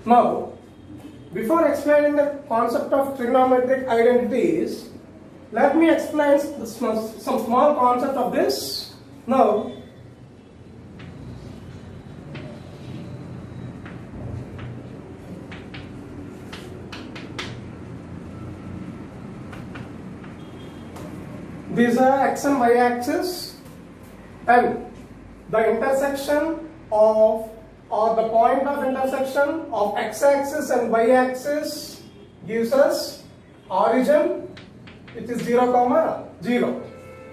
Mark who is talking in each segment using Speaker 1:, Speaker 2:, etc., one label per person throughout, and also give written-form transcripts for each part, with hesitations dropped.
Speaker 1: Now, before explaining the concept of trigonometric identities, let me explain some small concept of this. Now, these are x and y axis, and the intersection of, or the point of intersection of x axis and y axis gives us origin, which is 0, 0.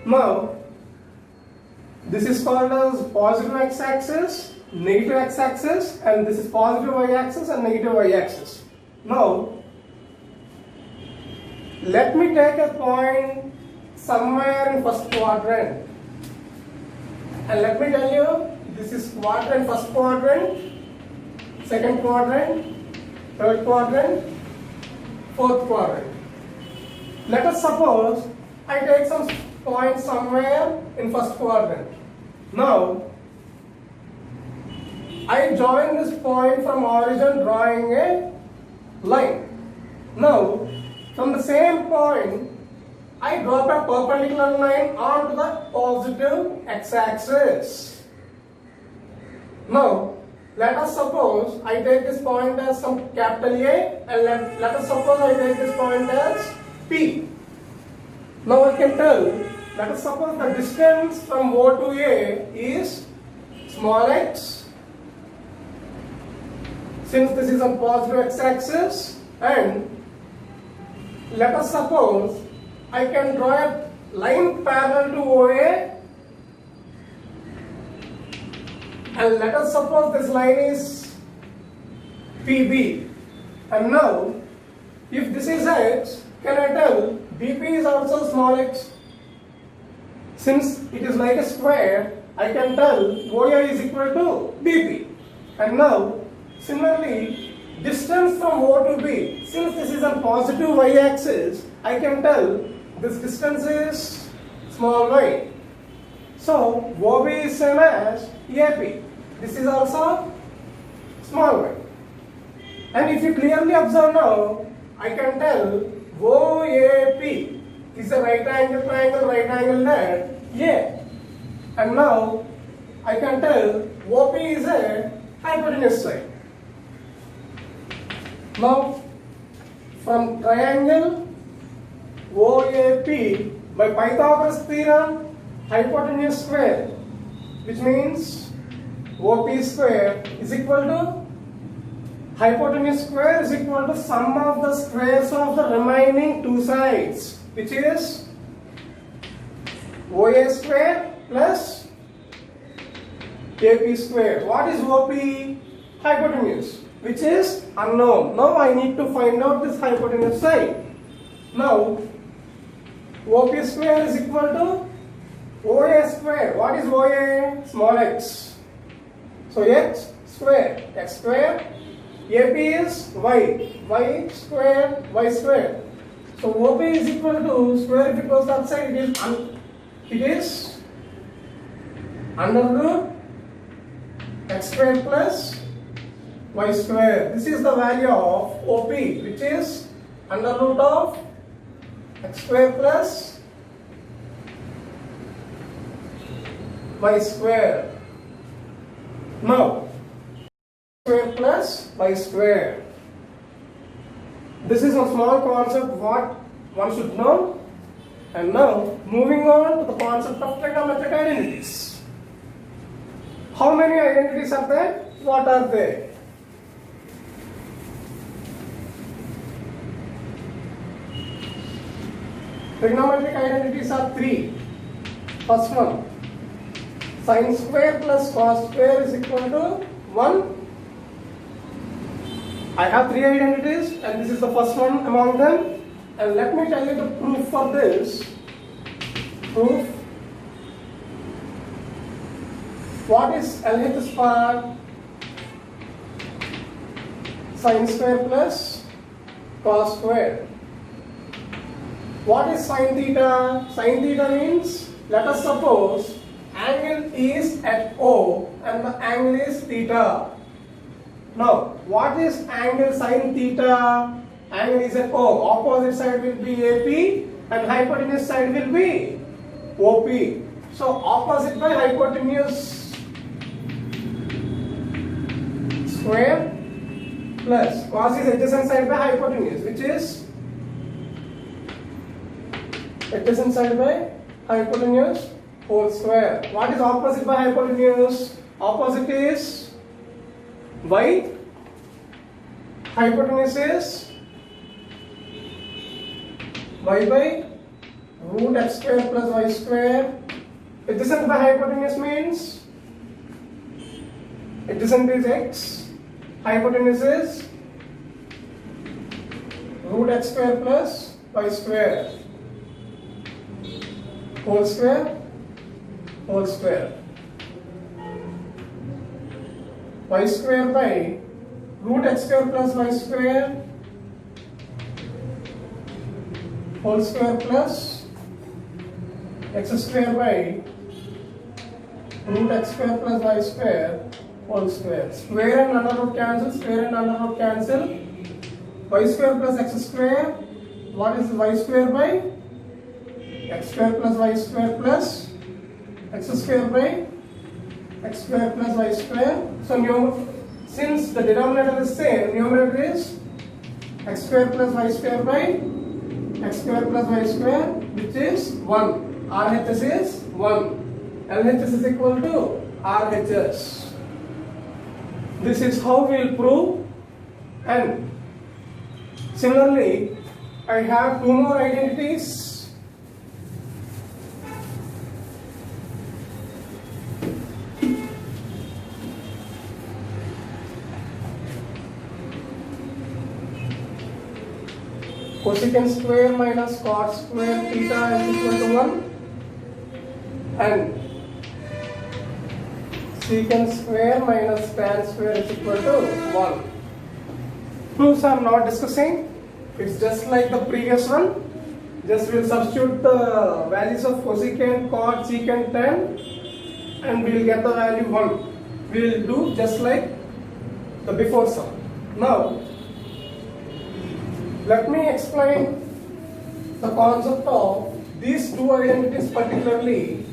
Speaker 1: Now, this is called as positive x axis, negative x axis, and this is positive y axis and negative y axis. Now, let me take a point somewhere in first quadrant, and let me tell you, this is quadrant, first quadrant, second quadrant, third quadrant, fourth quadrant. Let us suppose I take some point somewhere in first quadrant. Now, I join this point from origin drawing a line. Now, from the same point, I drop a perpendicular line onto the positive x-axis. Now, let us suppose I take this point as some capital A, and let us suppose I take this point as P. Now I can tell, let us suppose the distance from O to A is small x, since this is a positive x-axis, and let us suppose I can draw a line parallel to OA, and let us suppose this line is PB. And now, if this is x, can I tell BP is also small x? Since it is like a square, I can tell OA is equal to BP. And now, similarly, distance from O to B, since this is a positive y-axis, I can tell this distance is small y. So, OB is same as AP. This is also small y. And if you clearly observe now, I can tell OAP is a right angle triangle, right angle at A. And now, I can tell OP is a hypotenuse side. Now, from triangle OAP, by Pythagoras theorem, hypotenuse square, which means OP square is equal to, hypotenuse square is equal to sum of the squares of the remaining two sides, which is OA square plus AP square. What is OP? Hypotenuse, which is unknown. Now I need to find out this hypotenuse side. Now, OP square is equal to OA square. What is OA? Small x. So x square, AP is y square, y square. So OP is equal to square, if it goes outside, it is under root x square plus y square. This is the value of OP, which is under root of x square plus y square. Now, square plus y square. This is a small concept what one should know. And now, moving on to the concept of trigonometric identities. How many identities are there? What are they? Trigonometric identities are three. First one, sin square plus cos square is equal to 1. I have three identities, and this is the first one among them. And let me tell you the proof for this. Proof. What is LHS part? Sin square plus cos square. What is sin theta? Sin theta means, let us suppose angle is at O and the angle is theta. Now, what is angle sin theta? Angle is a O. Opposite side will be AP and hypotenuse side will be OP. So, opposite by hypotenuse square plus cos is adjacent side by hypotenuse, which is adjacent side by hypotenuse whole square. What is opposite by hypotenuse? Opposite is y, hypotenuse is y by root x square plus y square. Adjacent by hypotenuse means adjacent is x, hypotenuse is root x square plus y square whole square whole square. Y square by root x square plus y square whole square plus x square by root x square plus y square whole square. Square and under root cancel, square and under root cancel. Y square plus x square. What is y square by x square plus y square plus x square by x square plus y square. So since the denominator is same, numerator is x square plus y square by x square plus y square, which is 1. RHS is 1. LHS is equal to RHS. This is how we will prove. And similarly, I have two more identities. Cosecant square minus cot square theta is equal to 1 and secant square minus tan square is equal to 1. Proofs I am not discussing. It's just like the previous one. Just we'll substitute the values of cosecant, cot, secant, tan and we'll get the value 1. We'll do just like the before sum. Now, let me explain the concept of these two identities particularly.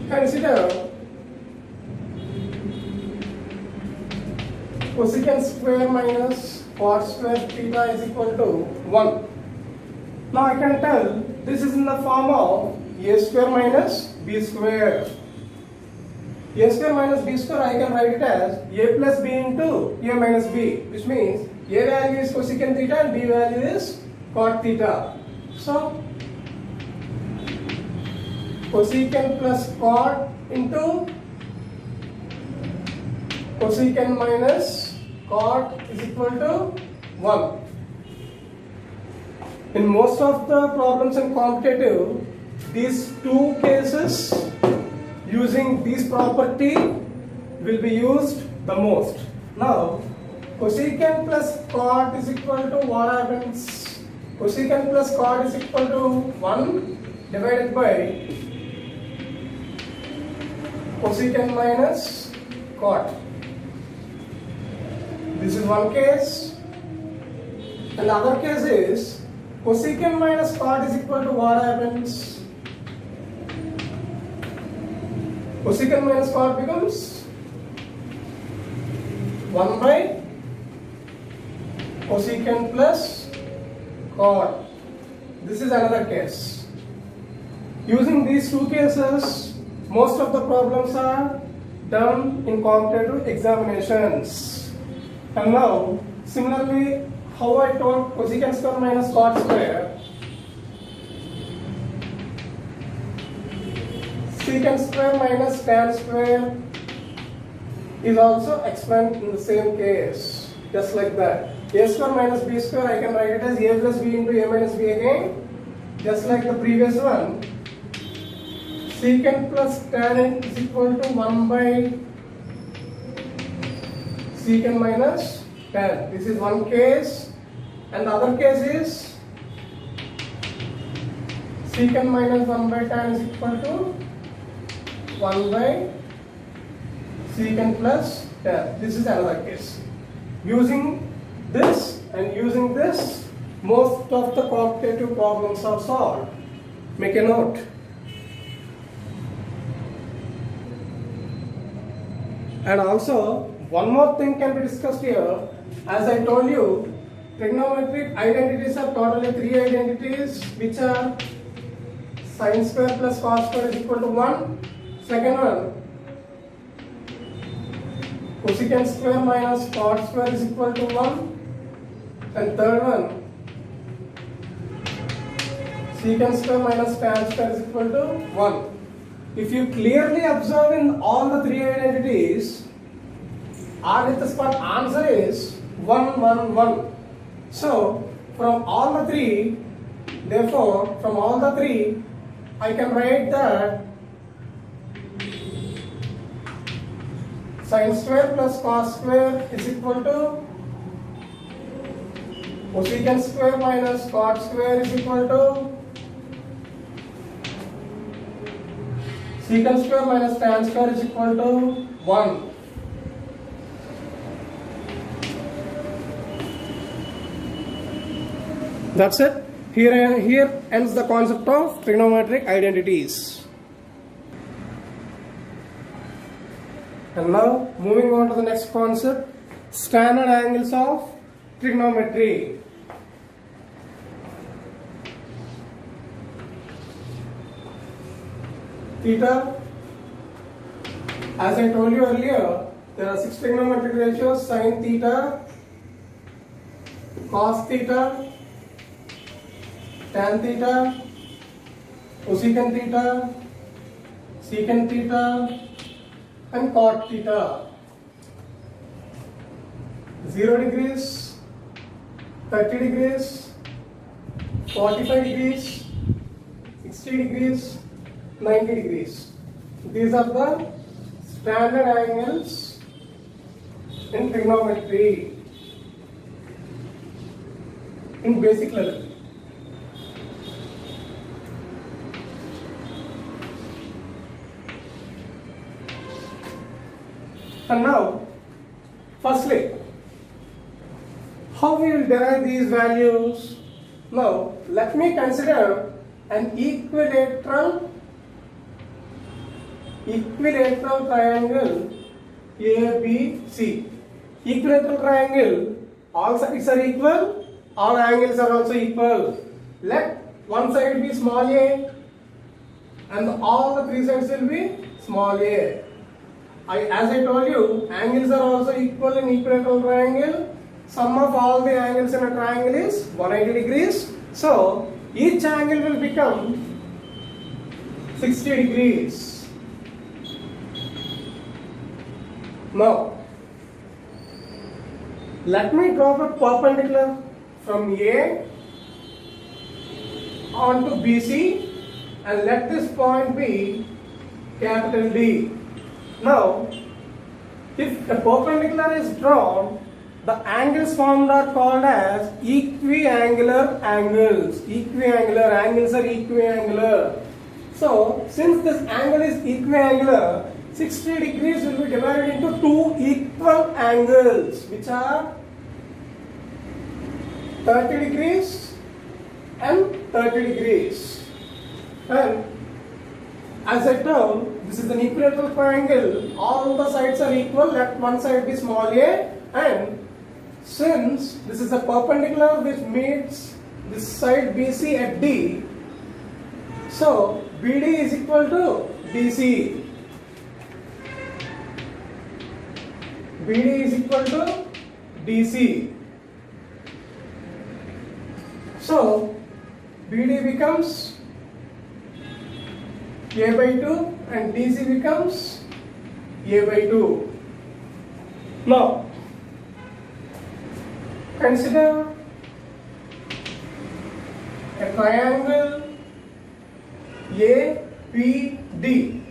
Speaker 1: Consider cosecant square minus cot square theta is equal to 1. Now I can tell this is in the form of a square minus b square. A square minus b square, I can write it as a plus b into a minus b, which means a value is cosecant theta and b value is cot theta. So cosecant plus cot into cosecant minus cot is equal to 1. In most of the problems in competitive, these two cases using this property will be used the most. Now, cosecant plus cot is equal to what happens? Cosecant plus cot is equal to 1 divided by cosecant minus cot. This is one case. And the other case is cosecant minus cot is equal to what happens? Cosecant minus cot becomes 1 by cosecant plus cot. This is another case. Using these two cases, most of the problems are done in competitive examinations. And now, similarly, how I told cosecant square minus cot square, secant square minus tan square is also explained in the same case, just like that. A square minus b square, I can write it as a plus b into a minus b again, just like the previous one. Secant plus tan is equal to 1 by secant minus tan. This is one case, and the other case is secant minus 1 by tan is equal to 1 by secant plus tan. This is another case. Using this and using this, most of the quantitative problems are solved. Make a note. And also, one more thing can be discussed here. As I told you, trigonometric identities are totally 3 identities, which are sin square plus cos square is equal to 1. Second one, cosecant square minus cot square is equal to 1. And third one, secant square minus tan square is equal to 1. If you clearly observe in all the 3 identities, R with the spot answer is 1, 1, 1. So, from all the 3, therefore, from all the 3, I can write that sin square plus cos square is equal to cosecant square minus cot square is equal to secant square minus tan square is equal to 1. That's it. Here ends the concept of trigonometric identities. And now moving on to the next concept, standard angles of trigonometry. Theta, as I told you earlier, there are 6 trigonometric ratios: sin theta, cos theta, tan theta, cosecant theta, secant theta, and cot theta. 0 degrees, 30 degrees, 45 degrees, 60 degrees, 90 degrees. These are the standard angles in trigonometry in basic level. And now, firstly, how we will derive these values? Now, let me consider an equilateral triangle ABC. Equilateral triangle, all sides are equal, all angles are also equal. Let one side be small a and all the 3 sides will be small a. As I told you, angles are also equal in equilateral triangle. Sum of all the angles in a triangle is 180 degrees. So, each angle will become 60 degrees. Now, let me draw a perpendicular from A on to BC and let this point be capital D. Now, if a perpendicular is drawn, the angles formed are called as equiangular angles. Equiangular angles are equiangular. So, since this angle is equiangular, 60 degrees will be divided into 2 equal angles, which are 30 degrees and 30 degrees. And as I told, this is an equilateral triangle. All the sides are equal. Let one side be small a, and since this is a perpendicular which meets this side BC at D, so BD is equal to DC. BD is equal to DC. So BD becomes A by 2 and DC becomes A by 2. Now, consider a triangle APD.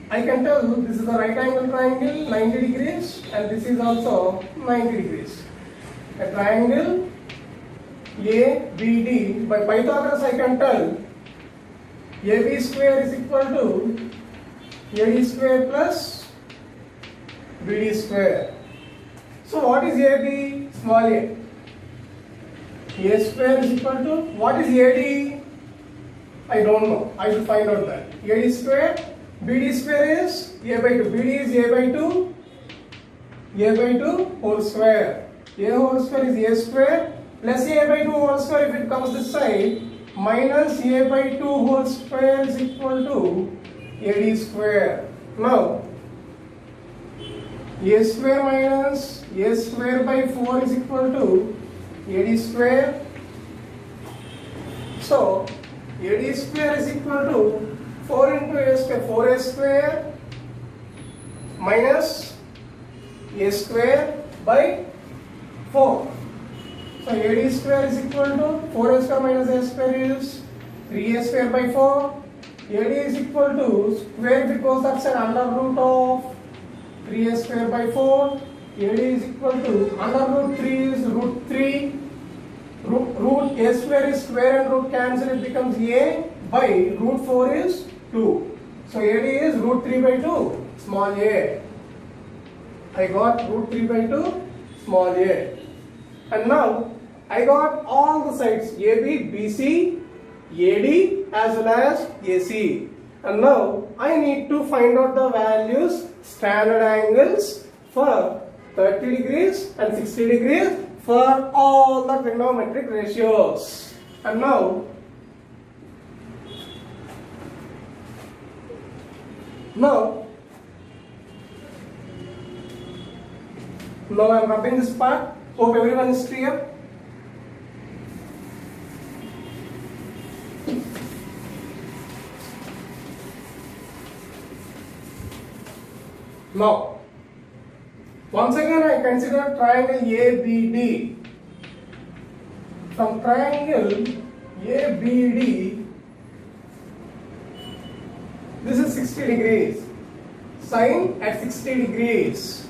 Speaker 1: I can tell this is a right angle triangle 90 degrees and this is also 90 degrees. A triangle ABD, by Pythagoras I can tell AB square is equal to AD square plus BD square. So what is AB? Small a. A square is equal to, what is AD? I don't know. I will find out that. AD square, BD square is A by 2. BD is A by 2. A by 2 whole square. A whole square is A square plus A by 2 whole square if it comes this side minus A by 2 whole square is equal to AD square. Now, A square minus A square by 4 is equal to AD square. So, AD square is equal to 4 into A square, 4A square minus A square by 4. So, AD square is equal to 4A square minus A square is 3A square by 4. AD is equal to square if it goes outside under root of 3A square by 4. AD is equal to under root 3 is root 3. Root A square is square and root cancel, it becomes A by root 4 is 2. So AD is root 3 by 2 small a. I got root 3 by 2 small a. And now I got all the sides AB, BC, AD as well as AC. And now I need to find out the values, standard angles for 30 degrees and 60 degrees for all the trigonometric ratios. And now I am rubbing this part. Hope everyone is clear. Now, once again I consider triangle ABD. From triangle ABD, this is 60 degrees. Sine at 60 degrees.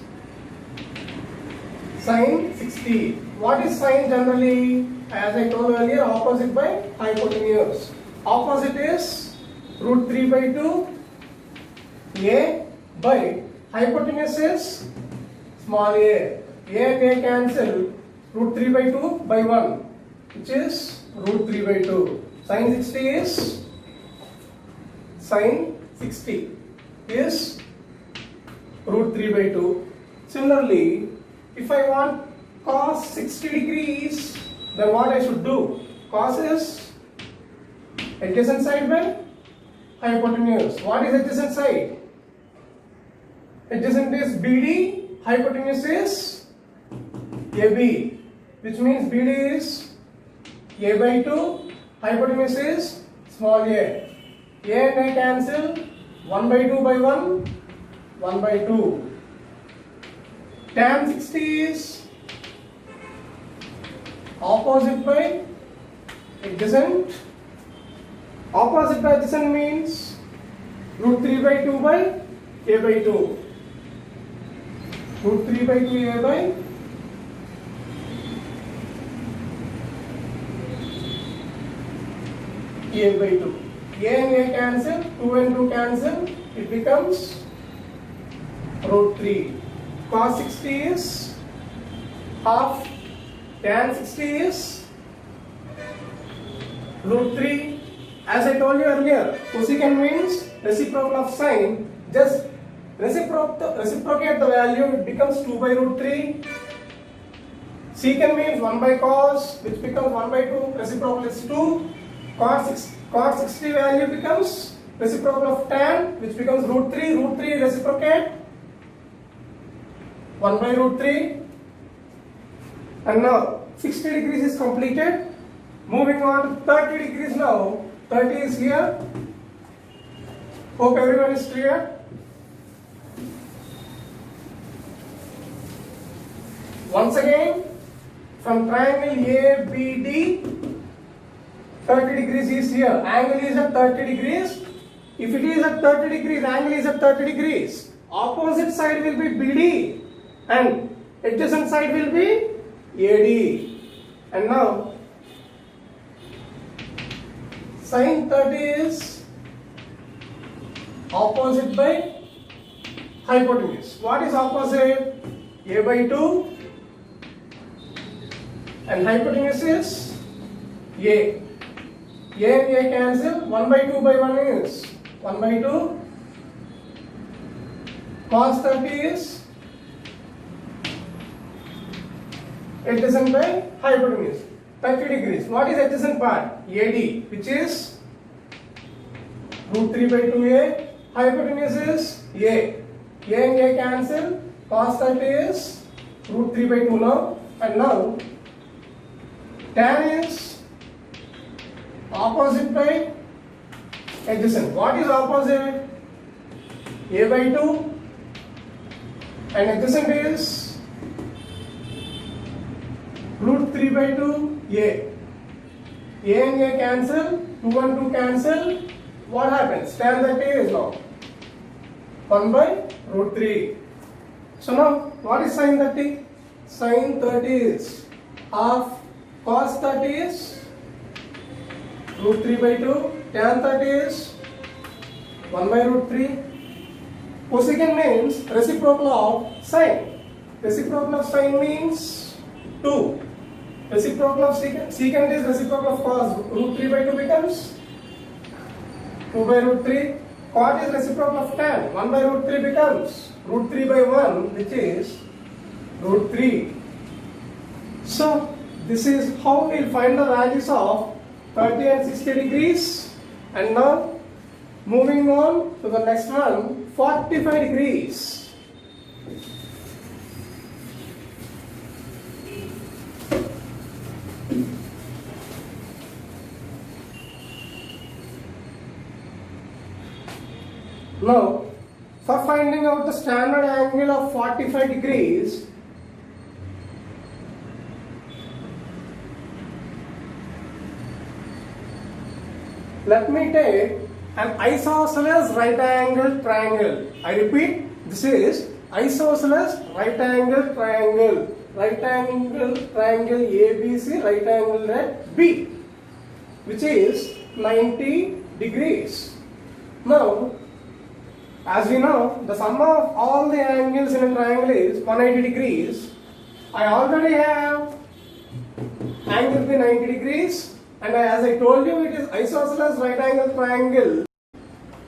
Speaker 1: Sine 60. What is sine generally? As I told earlier, opposite by hypotenuse. Opposite is root 3 by 2 A by hypotenuse is small a. A and A cancel. Root 3 by 2 by 1, which is root 3 by 2. Sine 60 is root 3 by 2. Similarly, if I want cos 60 degrees, then what I should do? Cos is adjacent side by hypotenuse. What is adjacent side? Adjacent is BD, hypotenuse is AB, which means BD is A by 2, hypotenuse is small a. A and A cancel, 1 by 2 by 1, 1 by 2. Tan 60 is opposite by adjacent. Opposite by adjacent means root 3 by 2 by A by 2. Root 3 by 2 A by A by 2. A and A cancel, 2 and 2 cancel, it becomes root 3. Cos 60 is half, tan 60 is root 3. As I told you earlier, cosecant means reciprocal of sine. Just reciprocate the value, it becomes 2 by root 3. Secant means 1 by cos, which becomes 1 by 2, reciprocal is 2. Cos 60 value becomes reciprocal of tan, which becomes root 3. Root 3 reciprocate 1 by root 3. And now 60 degrees is completed. Moving on to 30 degrees now. 30 is here. Hope everyone is clear. Once again, from triangle ABD, 30 degrees is here. Angle is at 30 degrees. If it is at 30 degrees, angle is at 30 degrees. Opposite side will be BD and adjacent side will be AD. And now, sin 30 is opposite by hypotenuse. What is opposite? A by 2 and hypotenuse is A. A and A cancel. 1 by 2 by 1 is 1 by 2. Cos 30 is adjacent by hypotenuse. 30 degrees. What is adjacent part? AD, which is root 3 by 2A. Hypotenuse is A. A and A cancel. Cos 30 is root 3 by 2 now. And now tan is opposite by adjacent. What is opposite? A by 2 and adjacent is root 3 by 2 A. A and A cancel. 2 and 2 cancel. What happens? Tan 30 is now 1 by root 3. So now what is sin 30? Sin 30 is half. Cos 30 is root 3 by 2. Tan 30 is 1 by root 3. Cosecant means reciprocal of sine. Reciprocal of sine means 2. Reciprocal of secant. Secant is reciprocal of cos. Root 3 by 2 becomes 2 by root 3. Cot is reciprocal of tan. 1 by root 3 becomes root 3 by 1, which is root 3. So this is how we will find the values of 30 and 60 degrees. And now moving on to the next one, 45 degrees. Now, for finding out the standard angle of 45 degrees, let me take an isosceles right angle triangle. I repeat, this is isosceles right angle triangle. Right angle triangle ABC, right angle at B, which is 90 degrees. Now, as we know, the sum of all the angles in a triangle is 180 degrees. I already have angle B 90 degrees, and as I told you, it is isosceles right angle triangle.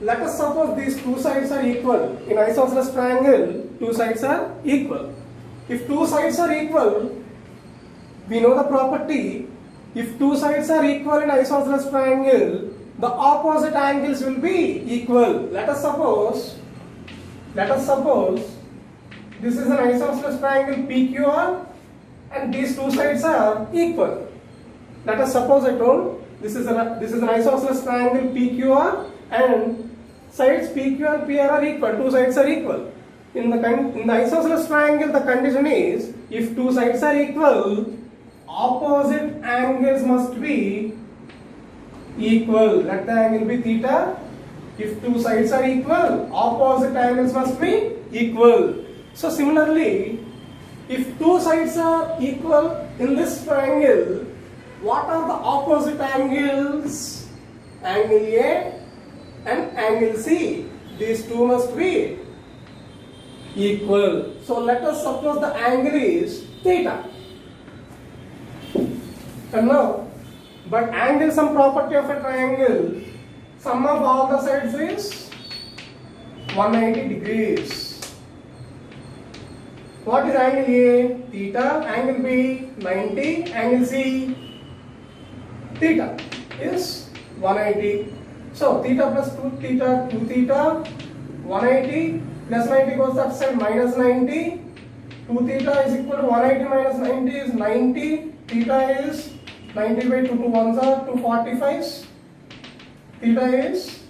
Speaker 1: Let us suppose these two sides are equal. In isosceles triangle, two sides are equal. If two sides are equal, we know the property. If two sides are equal in isosceles triangle, the opposite angles will be equal. Let us suppose this is an isosceles triangle PQR and these two sides are equal. Let us suppose I told this is an isosceles triangle PQR and sides PQ and PR are equal. Two sides are equal. In the isosceles triangle, the condition is if two sides are equal, opposite angles must be equal. Let the angle be theta. If two sides are equal, opposite angles must be equal. So similarly, if two sides are equal in this triangle, what are the opposite angles? Angle A and angle C. These two must be equal. So let us suppose the angle is theta. And now, but angle some property of a triangle, sum of all the sides is 180 degrees. What is angle A? Theta. Angle B 90. Angle C theta is 180. So theta plus 2 theta 2 theta 180 plus 90 goes that side minus 90. 2 theta is equal to 180 minus 90 is 90. Theta is 90 by 2 to 1s are 245. Theta is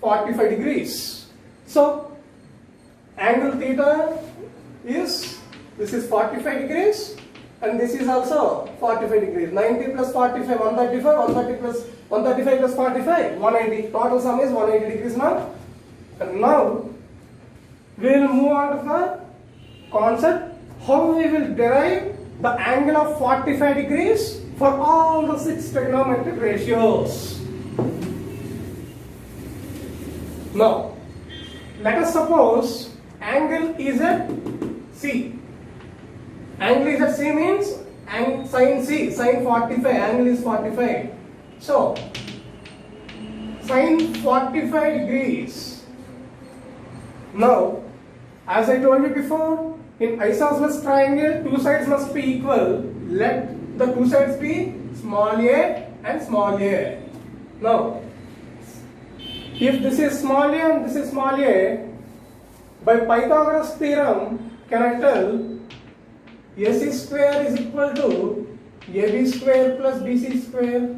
Speaker 1: 45 degrees. So angle theta is, this is 45 degrees and this is also 45 degrees. 90 plus 45, 135, 130 plus 135 plus 45, 180. Total sum is 180 degrees now. And now we will move on to the concept how we will derive the angle of 45 degrees for all the 6 trigonometric ratios. Now, let us suppose angle is at C. Angle is at C means sin C, sin 45, angle is 45. So, sin 45 degrees. Now, as I told you before, in isosceles triangle, two sides must be equal. Let the two sides be small a and small a. Now, if this is small a and this is small a, by Pythagoras theorem, can I tell AC square is equal to AB square plus BC square?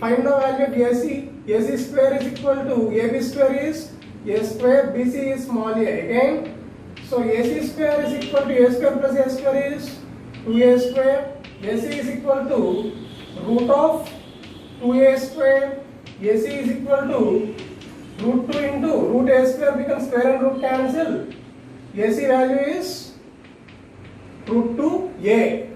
Speaker 1: Find the value of AC. AC square is equal to AB square is A square, BC is small a. Again, so AC square is equal to A square plus A square is 2A square. AC is equal to root of 2A square. AC is equal to root 2 into root A square becomes square and root cancel. AC value is root 2A.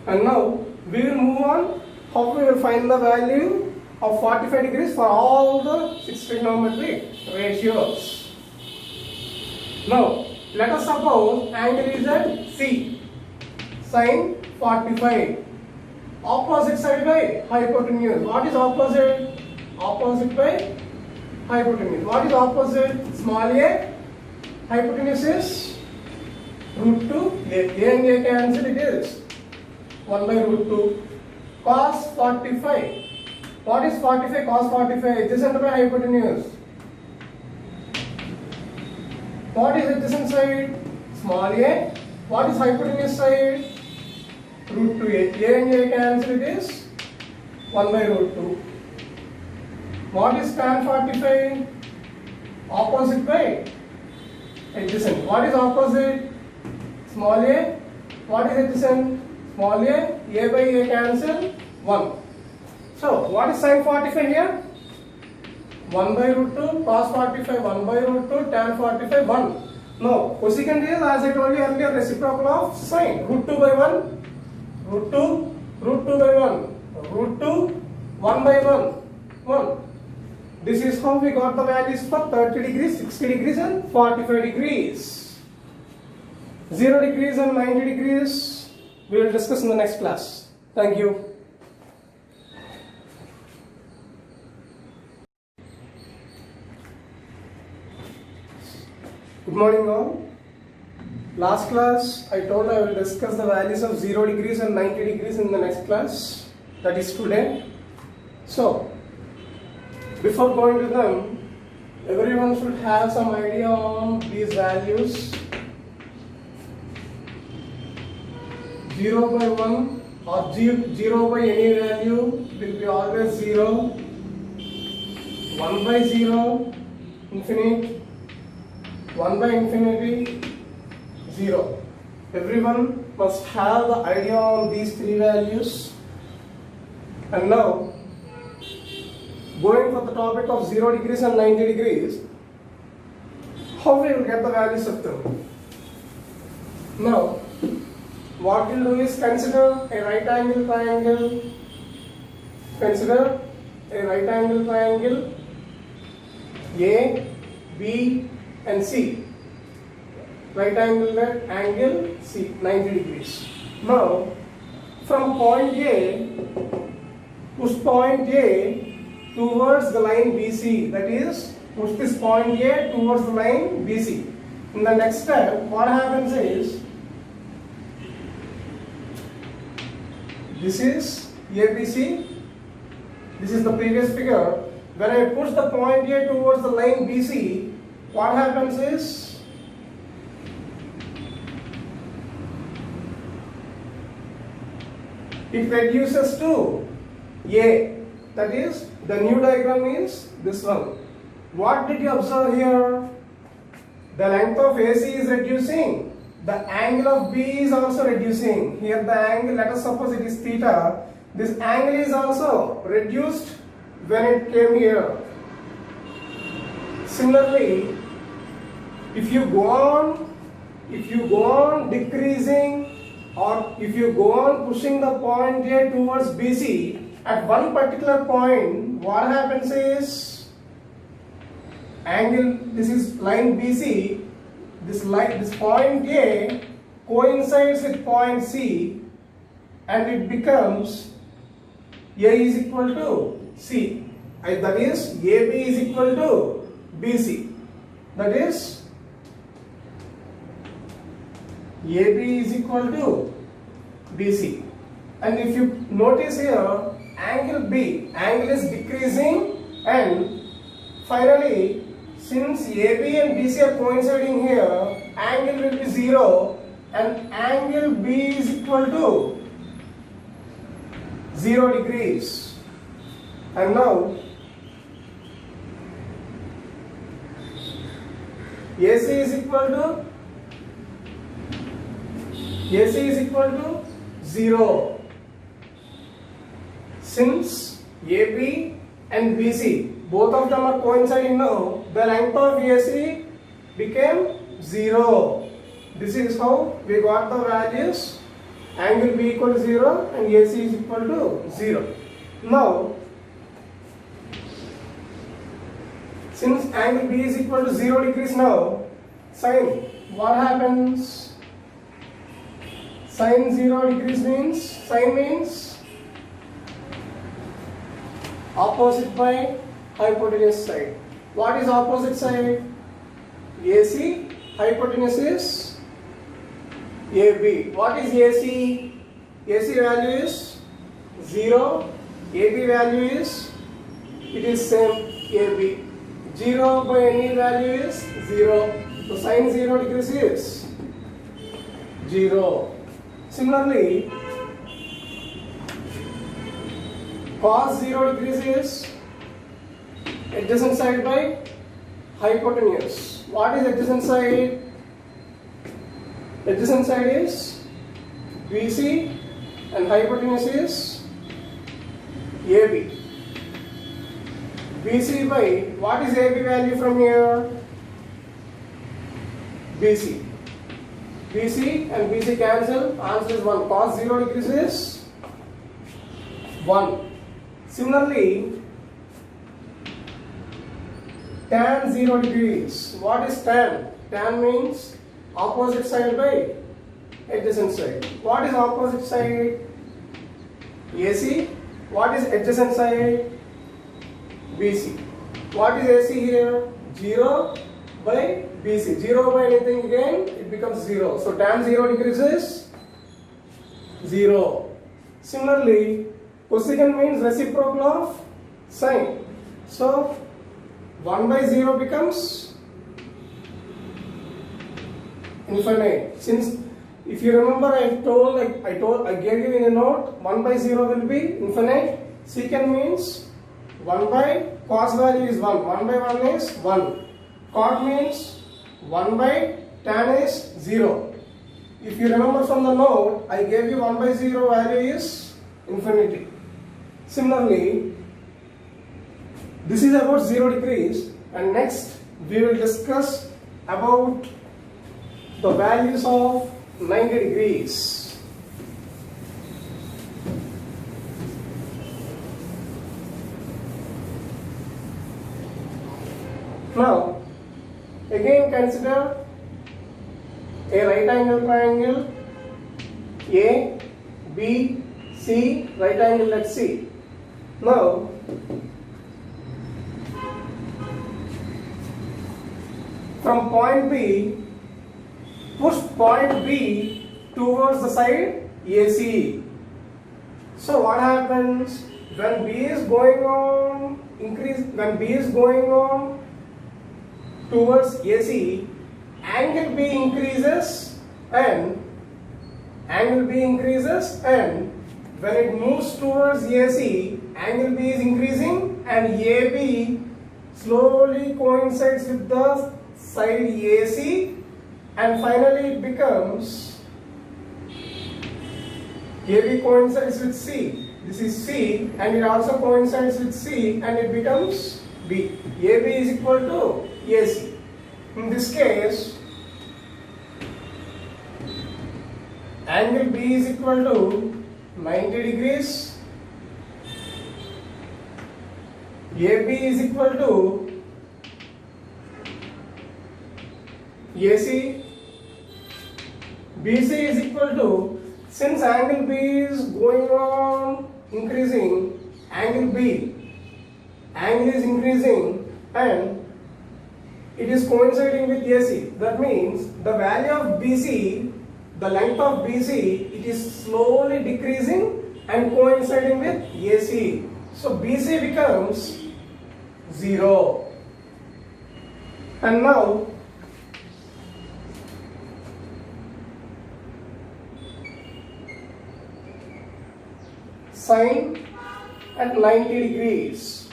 Speaker 1: And now we will move on how we will find the value of 45 degrees for all the 6 trigonometric ratios. Now let us suppose angle is at C, sin 45. Opposite side by hypotenuse. What is opposite? Opposite by hypotenuse. What is opposite? Small a. Hypotenuse is root 2. A and A cancel, it is 1 by root 2. Cos 45. What is 45? Cos 45 adjacent by hypotenuse. What is adjacent side? Small a. What is hypotenuse side? Root 2a. A and A cancel, it is 1 by root 2. What is tan 45? Opposite by adjacent. What is opposite? Small a. What is adjacent? Small a. A by A cancel, 1. So, what is sin 45 here? 1 by root 2, cos 45, 1 by root 2, tan 45, 1. Now, cosecant is, as I told you earlier, reciprocal of sine. Root 2 by 1, root 2, root 2 by 1, root 2, 1 by 1, 1. This is how we got the values for 30 degrees, 60 degrees and 45 degrees. 0 degrees and 90 degrees we will discuss in the next class. Thank you. Good morning all. Last class I told I will discuss the values of 0 degrees and 90 degrees in the next class, that is today. So, before going to them, everyone should have some idea on these values. 0 by 1 or 0 by any value will be always 0. 1 by 0, infinite. 1 by infinity, 0. Everyone must have the idea on these three values. And now, going for the topic of 0 degrees and 90 degrees, how we will get the values of them? Now, what we'll do is consider a right angle triangle. Consider a right angle triangle A, B and C. Right angle C, 90 degrees. Now, from point A, push point A towards the line BC. That is, push this point A towards the line BC. In the next step, what happens is, this is ABC. This is the previous figure. When I push the point A towards the line BC, what happens is, it reduces to A. That is, the new diagram is this one. What did you observe here? The length of AC is reducing. The angle of B is also reducing. Here the angle, let us suppose it is theta. This angle is also reduced when it came here. Similarly, if you go on decreasing, or if you go on pushing the point A towards BC, at one particular point, what happens is, angle, this is line BC, this point A coincides with point C and it becomes A is equal to C. That is AB is equal to BC. That is AB is equal to BC. And if you notice here, angle B, angle is decreasing, and finally since AB and BC are coinciding here, angle will be 0 and angle B is equal to 0 degrees. And now AC is equal to 0. Since AB and BC, both of them are coinciding now, the length of AC became 0. This is how we got the values. Angle B equal to 0 and AC is equal to 0. Now, since angle B is equal to 0 degrees now, sine, what happens? Sine 0 degrees means, sine means opposite by hypotenuse side. What is opposite side? AC, hypotenuse is AB. What is AC? AC value is 0, AB value is, it is same, AB. 0 by any value is 0. So sine 0 degrees is 0. Similarly, cos 0 degrees is adjacent side by hypotenuse. What is adjacent side? Adjacent side is BC and hypotenuse is AB. BC by, what is AB value from here? BC. BC and BC cancel, answer is 1. Cos 0 degrees is 1. Similarly, tan 0 degrees. What is tan? Tan means opposite side by adjacent side. What is opposite side? AC. What is adjacent side? BC. What is AC here? 0 by BC. 0 by anything again, it becomes 0. So tan 0 degrees is 0. Similarly, cosecant means reciprocal of sine. So 1 by 0 becomes infinite. Since if you remember, I gave you in a note, 1 by 0 will be infinite. Secant means 1 by, cos value is 1. 1 by 1 is 1. Cot means 1 by tan is 0. If you remember from the note, I gave you 1 by 0 value is infinity. Similarly, this is about 0 degrees, and next we will discuss about the values of 90 degrees. Now, again consider a right angle triangle A, B, C, right angle at C. Now, from point B, push point B towards the side AC. So what happens when B is going on towards AC, angle B increases and when it moves towards AC, angle B is increasing and AB slowly coincides with the side AC and finally it becomes AB coincides with C. This is C and it also coincides with C and it becomes B. AB is equal to AC. In this case, angle B is equal to 90 degrees, AB is equal to AC. BC is equal to, since angle B is going on increasing, angle is increasing and it is coinciding with AC. That means the value of BC, the length of BC, it is slowly decreasing and coinciding with AC. So BC becomes 0. And now sine at 90 degrees.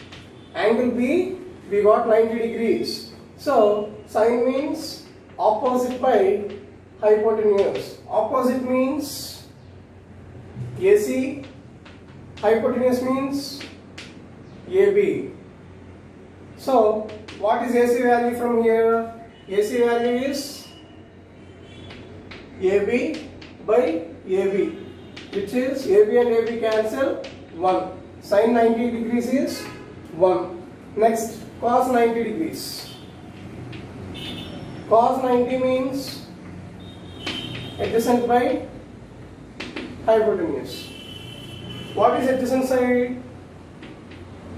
Speaker 1: Angle B, we got 90 degrees. So sine means opposite by hypotenuse. Opposite means AC, hypotenuse means AB. So what is AC value from here? AC value is AB by AB, which is AB and AB cancel 1. Sin 90 degrees is 1. Next, cos 90 degrees. Cos 90 means adjacent by hypotenuse. What is adjacent side?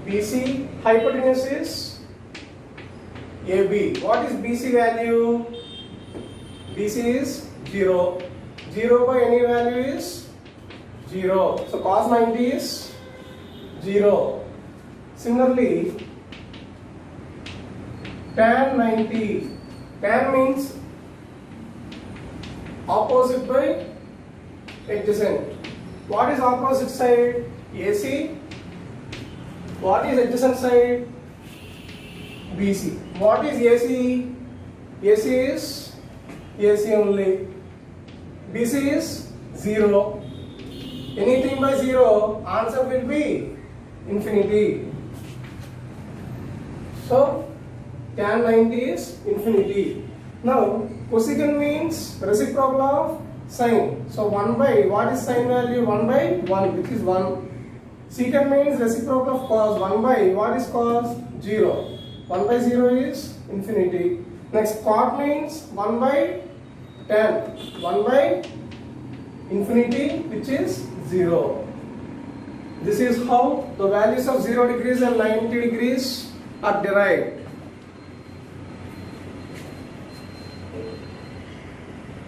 Speaker 1: BC. Hypotenuse is AB. What is BC value? BC is 0. 0 by any value is 0. So cos 90 is 0. Similarly, tan 90. Tan means opposite by adjacent. What is opposite side? AC. What is adjacent side? BC. What is AC? AC is AC only. BC is 0. Anything by 0, answer will be infinity. So tan 90 is infinity. Now cosecant means reciprocal of sine. So 1 by, what is sine value? 1 by 1, which is 1. Secant means reciprocal of cos. 1 by, what is cos? 0. 1 by 0 is infinity. Next, cot means 1 by tan. 1 by infinity, which is 0. This is how the values of 0 degrees and 90 degrees are derived.